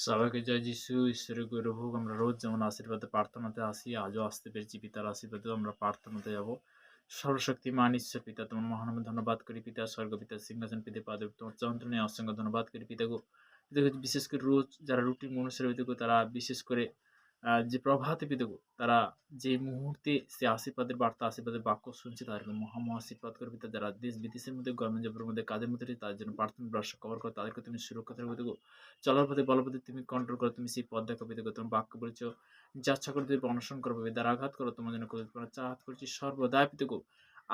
সবাইকে জয় যিশু। ঈশ্বরের গৌরব হোক। আমরা রোজ যেমন আশীর্বাদে প্রার্থনাতে আসি, আজও আসতে পেরেছি পিতার আশীর্বাদেও আমরা প্রার্থনাতে যাব। সর্বশক্তিমান ঈশ্বর পিতা, তোমার মহানামে ধন্যবাদ করি পিতা। স্বর্গ পিতা, সিংহাসন পিতা পাদে তোমার যন্ত্রণায় অসংখ্য ধন্যবাদ করি পিতা গো। পিতা গো, বিশেষ করে রোজ যারা রুটিন অনুসারে পিতা গো, তারা বিশেষ করে যে প্রভাতে পিতা গো, তারা যে মুহূর্তে সে আশীর্বাদের বার্তা, আশীর্বাদের বাক্য শুনছে, তাদেরকে আশীর্বাদ করে পিতা। যারা দেশ বিদেশের মধ্যে, গভর্নমেন্ট মধ্যে কাজের মধ্যে রয়েছে, তাদের জন্য প্রার্থনা ব্রাশ কভার করো, তাদেরকে তুমি সুরক্ষা থাকবে পিতা গো। চলার পথে বলপথে তুমি কন্ট্রোল করো, তুমি সেই পথ দেখো পিতা গো। তোমার বাক্য বলেছ, যাচ্ছা করে তুমি অনশন করবে, দ্বারা আঘাত করো, তোমার জন্য চাহাত করছি সর্বদাই পিতা গো।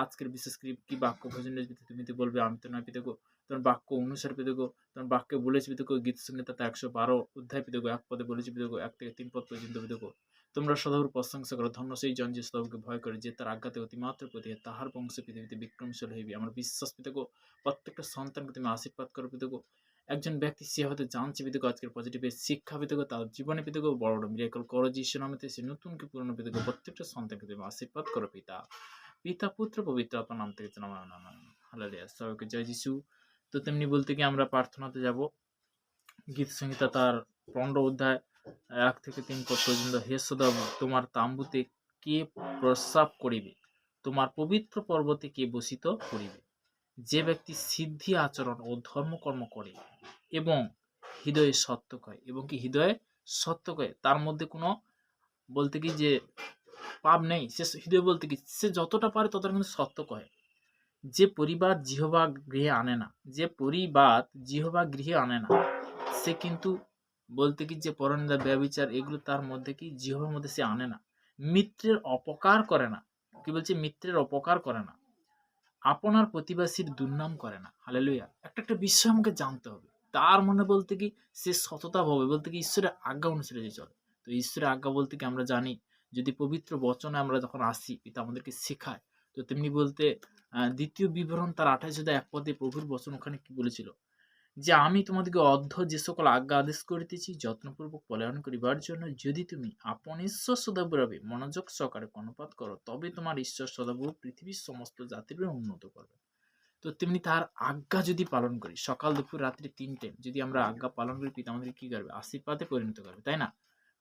আজকের বিশেষ করে কি বাক্য ভোজন পিতা, তুমি তো বলবে, আমি তো নয় পিতা গো। তোমার বাক্য অনুসারে পিতা গো, তোমার বাক্যে বলেছি পিতা গো, গীত সঙ্গীত 112 অধ্যায় পিতা গো, এক পদে বলেছি পিতা গো, 1 থেকে 3 পদ পর্যন্ত পিতা গো। তোমরা সদাবর প্রশংসা করো, ধন্য সেই জন যে সদাবরকে ভয় করে, যে তার আজ্ঞাতে অতিমাত্র প্রতি তাহার বংশ পৃথিবীতে বিক্রমশীল হইবে। আমার বিশ্বাস পিতা গো, প্রত্যেকটা সন্তানকে তুমি আশীর্বাদ করো পিতা গো। একজন ব্যক্তি সে হয়তো জানছে পিতা গো, আজকের পজিটিভ শিক্ষা পিতা গো, তার জীবনে পিতা গো বড় বড় মিরাকল করো যিশু নামেতে। সে নতুন কি পুরনো পিতা গো, প্রত্যেকটা সন্তানকে তুমি আশীর্বাদ করো পিতা। পিতা পুত্র পবিত্র আত্মার নাম থেকে জানাবো। হালেলুয়া। সবাইকে জয় যিশু। তো তেমনি বলতে কি আমরা প্রার্থনাতে যাব। গীত সংহিতা তার 15 অধ্যায় 1 থেকে 3 পদ পর্যন্ত। হে সদা, তোমার তাম্বুতে কে প্রস্রাব করিবে? তোমার পবিত্র পর্বতে কে বসিত করিবে? যে ব্যক্তি সিদ্ধি আচরণ ও ধর্মকর্ম করে এবং হৃদয়ে সত্য কয়, এবং কি হৃদয়ে সত্য কয়, তার মধ্যে কোনো বলতে কি যে পাপ নেই, সে হৃদয় বলতে কি সে যতটা পারে ততটা কিন্তু সত্য কয়। যে পরিবার জিহবা গৃহে আনে না, যে পরিবার জিহবা গৃহে আনে না, সে কিন্তু বলতে কি যে পরনিন্দা, ব্যভিচার, এগুলো তার মধ্যে কি জিহবার মধ্যে সে আনে না। মিত্রের অপকার করে না। কি বলছে? মিত্রের অপকার করে না, আপনার প্রতিবাসীর দুর্নাম করে না। হালেলুয়া। একটা একটা বিষয় আমাকে জানতে হবে। তার মনে বলতে কি সে সততা ভাবে বলতে কি ঈশ্বরের আজ্ঞা অনুসারে যে চলে। তো ঈশ্বরের আজ্ঞা বলতে কি আমরা জানি, যদি পবিত্র বচনে আমরা যখন আসি, পিতা আমাদেরকে শেখায়। তো তেমনি বলতে দ্বিতীয় বিবরণ তার 28 অধ্যায় 1 পদে প্রভুর বচন ওখানে কি বলেছিল, যে আমি তোমাদেরকে যে সকল আজ্ঞা আদেশ করিতেছি যত্নপূর্বক পালন করিবার জন্য, যদি তুমি আপন ঈশ্বর সদাপ্রভু মনোযোগ সহকারে কর্ণপাত করো, তবে তোমার ঈশ্বর সদাপ্রভু পৃথিবীর সমস্ত জাতির উন্নত করবে। তো তেমনি তার আজ্ঞা যদি পালন করি, সকাল দুপুর রাত্রি 3 টাইম যদি আমরা আজ্ঞা পালন করি, পিতা আমাদের কি করবে? আশীর্বাদে পরিণত করবে, তাই না?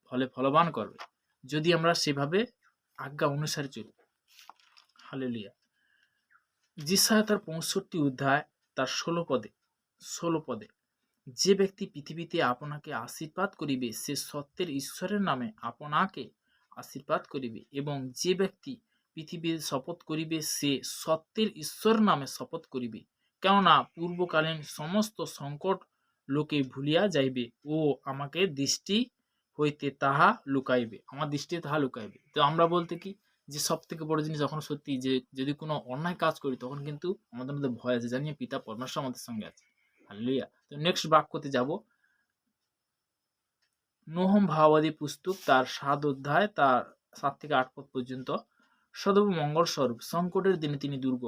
ফলে ফলবান করবে, যদি আমরা সেভাবে আজ্ঞা অনুসারে চলি। হালেলুয়া। যিশায়া তার 65 অধ্যায় তার 16 পদে, যে ব্যক্তি পৃথিবীতে আপনাকে আশীর্বাদ করিবে, সে সত্যের ঈশ্বরের নামে আপনাকে আশীর্বাদ করিবে, এবং যে ব্যক্তি পৃথিবীর শপথ করিবে, সে সত্যের ঈশ্বর নামে শপথ করিবে। কেননা পূর্বকালীন সমস্ত সংকট লোকে ভুলিয়া যাইবে ও আমাকে দৃষ্টি হইতে তাহা লুকাইবে, আমার দৃষ্টিতে তাহা লুকাইবে। তো আমরা বলতে কি যে সব থেকে বড় জিনিস, যখন সত্যি যে যদি কোনো অন্যায় কাজ করি, তখন কিন্তু আমাদের মধ্যে ভয় আছে, জানিয়ে পিতা পরমেশ্বর আমাদের সঙ্গে আছে। হালেলুয়া। তো নেক্সট বাক্যতে যাব। নোহম ভাওবাদী পুস্তক তার 7 অধ্যায় তার 7 থেকে 8 পদ পর্যন্ত। সদব মঙ্গল স্বরূপ, সংকটের দিনে তিনি দুর্গ,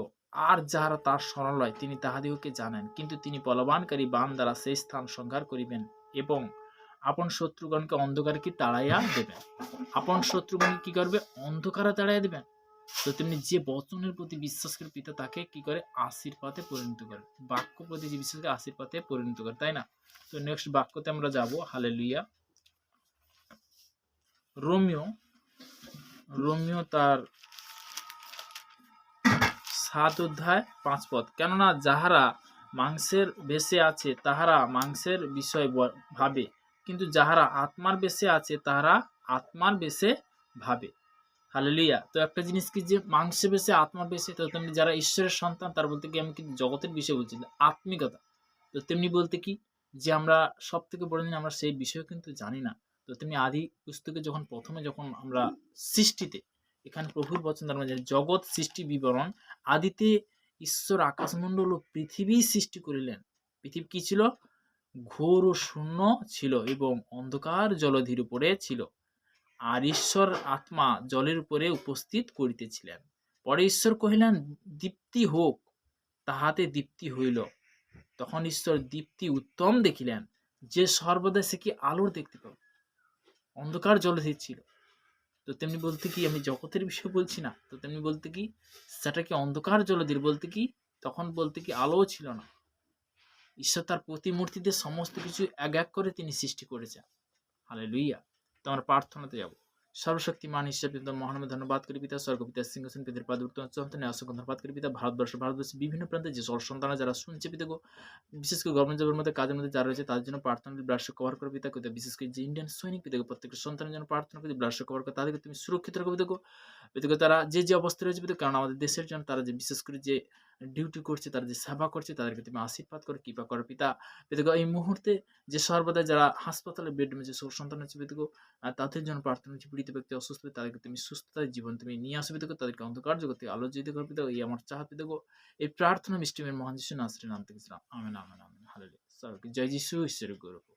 আর যাহারা তার শরণ লয় তিনি তাহাদিগকে জানেন। কিন্তু তিনি বলবানকারী বাণ দ্বারা সেই স্থান সংহার করিবেন এবং আপন শত্রুগণকে অন্ধকারে কি তাড়াইয়া দেবেন। আপন শত্রুগণকে কি করবে? অন্ধকারে তাড়াইয়া দেবেন। তো তেমনি যে বচনের প্রতি বিশ্বাস করে, পিতা তাকে কি করে? আশীর্বাদে পরিণত করে। বাক্য প্রতি যে বিশ্বাস করে আশীর্বাদে পরিণত করে, তাই না? তো নেক্সট বাক্যতে আমরা যাব। হালেলুয়া। রোমিও তার 7 অধ্যায় 5 পদ। কেননা যাহারা মাংসের বেশে আছে তাহারা মাংসের বিষয় ভাবে, কিন্তু যাহারা আত্মার বেশে আছে তাহারা আত্মার বেশে ভাবে। হালেলুয়া। তো একটা জিনিস কি যে মাংসের বেশে আত্মার বেশে, তো তেমনি যারা ঈশ্বরের সন্তান তার বলতে কি আমি কিন্তু জগতের বিষয় বলছি, আত্মিকতা। তো তেমনি বলতে কি যে আমরা সব থেকে বড় জিনিস আমরা সেই বিষয় কিন্তু জানি না। তো তেমনি আদি পুস্তকে যখন প্রথমে যখন আমরা সৃষ্টিতে, এখানে প্রভুর বচন তার মানে জগৎ সৃষ্টি বিবরণ, আদিতে ঈশ্বর আকাশমণ্ডল ও পৃথিবী সৃষ্টি করিলেন। পৃথিবী কি ছিল? ঘোর ও শূন্য ছিল এবং অন্ধকার জলধির উপরে ছিল, আর ঈশ্বর আত্মা জলের উপরে উপস্থিত করিতেছিলেন। পরে ঈশ্বর কহিলেন, দীপ্তি হোক, তাহাতে দীপ্তি হইল। তখন ঈশ্বর দীপ্তি উত্তম দেখিলেন, যে সর্বদা সে কি আলোর দেখতে পাবে। অন্ধকার জলধির ছিল। তো তেমনি বলতে কি আমি জগতের বিষয় বলছি না, তো তেমনি বলতে কি সেটাকে অন্ধকার জলধির বলতে কি, তখন বলতে কি আলোও ছিল না। ঈশ্বর তার প্রতিমূর্তিতে সমস্ত কিছু এক এক করে তিনি সৃষ্টি করেছেন। হালেলুইয়া। তো আমরা প্রার্থনাতে যাব। সর্বশক্তিমান ঈশ্বর পিতা মহানামে ধন্যবাদ করি পিতা, স্বর্গপিতা সিংহাসন পিতার পাদ চন্দ্রনে অসংখ্য ধন্যবাদ করি পিতা। ভারতবর্ষের বিভিন্ন প্রান্তে যে সন্তানরা যারা শুনছে পিতা গো, বিশেষ করে গভর্নমেন্ট জবের মধ্যে কাজের মধ্যে যারা রয়েছে তাদের জন্য প্রার্থনা ব্লাড কভার করে পিতা। বিশেষ করে যে ইন্ডিয়ান সৈনিক পিতা প্রত্যেকটা সন্তানের জন্য প্রার্থনা করি, ব্লাড কভার করে তাদেরকে তুমি সুরক্ষিত রাখো পিতা গো। তারা যে অবস্থায় রয়েছে পিতা, কারণ আমাদের দেশের জন্য তারা যে বিশেষ করে যে ডিউটি করছে, তারা যে সেবা করছে, তাদেরকে তুমি আশীর্বাদ করে কৃপা করো পিতা। এই মুহূর্তে যে সর্বদা যারা হাসপাতালে বেডরুমে যে সন্তান হচ্ছে পিতা, তাদের জন্য প্রার্থনা হচ্ছে, পীড়িত ব্যক্তি অসুস্থ, তাদেরকে তুমি সুস্থতার জীবন তুমি নিয়ে আসবে পিতা, তাদেরকে অন্ধকার জগতে আলো জ্যোতি করো পিতা। এই আমার চাহা পিতা গো। এই প্রার্থনা মিষ্টিমের মহান যিশু নাসরের নাম থেকে আমেন আমেন আমেন। হালেলুয়া। জয় যিশু, ঈশ্বরের গৌরব।